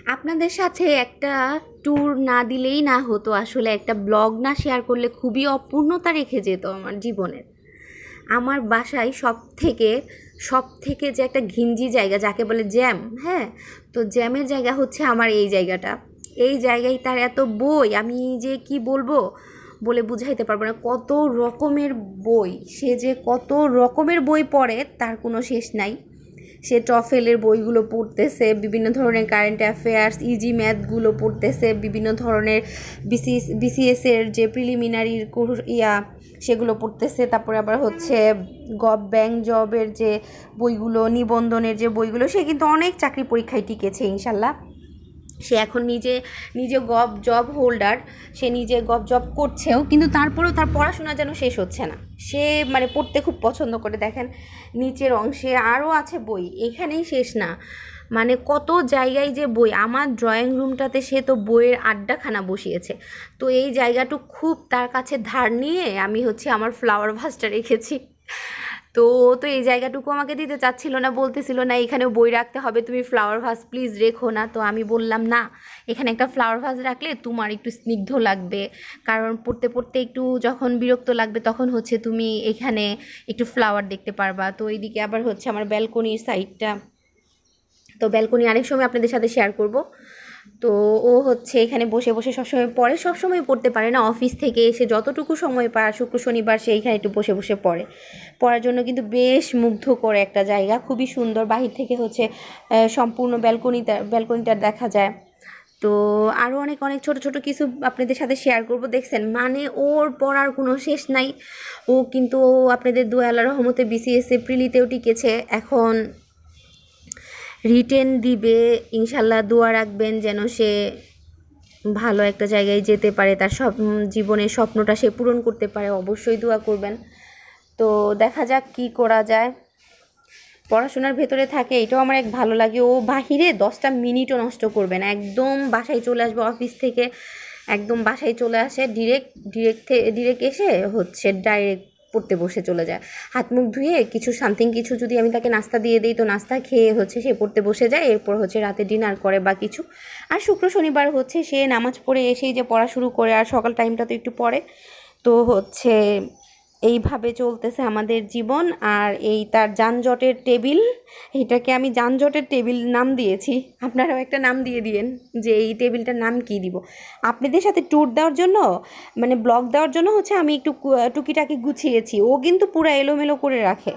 আপনাদের সাথে একটা ট্যুর না দিলেই না হতো, আসলে একটা ব্লগ না শেয়ার করলে খুবই অপূর্ণতা রেখে যেত আমার জীবনের। আমার বাসায় সব থেকে যে একটা ঘিঞ্জি জায়গা যাকে বলে জ্যাম, হ্যাঁ, তো জ্যামের জায়গা হচ্ছে আমার এই জায়গাটা। এই জায়গায় তার এত বই, আমি যে কি বলবো বলে বুঝাইতে পারবো না। কত রকমের বই, সে যে কত রকমের বই পড়ে তার কোনো শেষ নাই। সে টফেলের বইগুলো পড়তেছে, বিভিন্ন ধরনের কারেন্ট অ্যাফেয়ার্স, ইজি ম্যাথগুলো পড়তেছে, বিভিন্ন ধরনের বিসিএসের যে প্রিলিমিনারি সেগুলো পড়তেছে। তারপরে আবার হচ্ছে ব্যাংক জবের যে বইগুলো, নিবন্ধনের যে বইগুলো, সে কিন্তু অনেক চাকরি পরীক্ষায় টিকেছে ইনশাল্লাহ। সে এখন নিজে নিজে জব হোল্ডার, সে নিজে জব করছেও, কিন্তু তারপরেও তার পড়াশোনা যেন শেষ হচ্ছে না। সে মানে পড়তে খুব পছন্দ করে। দেখেন নিচের অংশে আরও আছে বই, এখানেই শেষ না, মানে কত জায়গায় যে বই। আমার ড্রয়িং রুমটাতে সে তো বইয়ের আড্ডাখানা বসিয়েছে। তো এই জায়গাটুক খুব তার কাছে ধার নিয়ে আমি হচ্ছে আমার ফ্লাওয়ার ভাসটা রেখেছি। তো তো এই জায়গাটুকু আমাকে দিতে চাচ্ছিল না, বলতেছিল না এখানেও বই রাখতে হবে, তুমি ফ্লাওয়ার ভাস প্লিজ রেখো না। তো আমি বললাম না, এখানে একটা ফ্লাওয়ার ভাস রাখলে তোমার একটু স্নিগ্ধ লাগবে, কারণ পড়তে পড়তে একটু যখন বিরক্ত লাগবে তখন হচ্ছে তুমি এখানে একটু ফ্লাওয়ার দেখতে পারবা। তো এইদিকে আবার হচ্ছে আমার ব্যালকনির সাইডটা, তো ব্যালকনি আরেক সময় আপনাদের সাথে শেয়ার করব। তো ও হচ্ছে এখানে বসে বসে সবসময় পড়ে, সবসময় পড়তে পারে না, অফিস থেকে এসে যতটুকু সময় পায় শুক্র শনিবার সে এইখানে একটু বসে বসে পড়ে। পড়ার জন্য কিন্তু বেশ মুগ্ধ করে একটা জায়গা, খুবই সুন্দর। বাহির থেকে হচ্ছে সম্পূর্ণ ব্যালকনিটা দেখা যায়। তো আরও অনেক অনেক ছোট ছোট কিছু আপনাদের সাথে শেয়ার করব। দেখছেন মানে ওর পড়ার কোনো শেষ নাই। ও কিন্তু আপনাদের দোয়া আল্লাহর রহমতে বিসিএস এপ্রিলিতেও টিকেছে, এখন রিটেন দিবে ইনশাল্লাহ। দোয়া রাখবেন যেন সে ভালো একটা জায়গায় যেতে পারে, তার সব জীবনের স্বপ্নটা সে পূরণ করতে পারে, অবশ্যই দোয়া করবেন। তো দেখা যাক কি করা যায়। পড়াশোনার ভেতরে থাকে, এটাও আমার এক ভালো লাগে। ও বাহিরে 10টা মিনিটও নষ্ট করবে না, একদম বাসায় চলে আসবে অফিস থেকে, একদম বাসায় চলে আসে ডিরেক্ট এসে হচ্ছে ডাইরেক্ট পড়তে বসে চলে যায়। হাত মুখ ধুয়ে কিছু যদি আমি তাকে নাস্তা দিয়ে দিই, তো নাস্তা খেয়ে হচ্ছে সে পড়তে বসে যায়। এরপর হচ্ছে রাতে ডিনার করে বা কিছু। আর শুক্র শনিবার হচ্ছে সে নামাজ পড়ে এসেই যে পড়া শুরু করে, আর সকাল টাইমটা তো একটু পড়ে। তো হচ্ছে এইভাবে চলতেছে আমাদের জীবন। আর এই তার যানজটের টেবিল, এটাকে আমি যানজটের টেবিল নাম দিয়েছি। আপনারাও একটা নাম দিয়ে দিয়েন যে এই টেবিলটার নাম কি দিব। আপনাদের সাথে ট্যুর দেওয়ার জন্য, মানে ব্লগ দেওয়ার জন্য হচ্ছে আমি একটু টুকিটাকি গুছিয়েছি, ও কিন্তু পুরো এলোমেলো করে রাখে।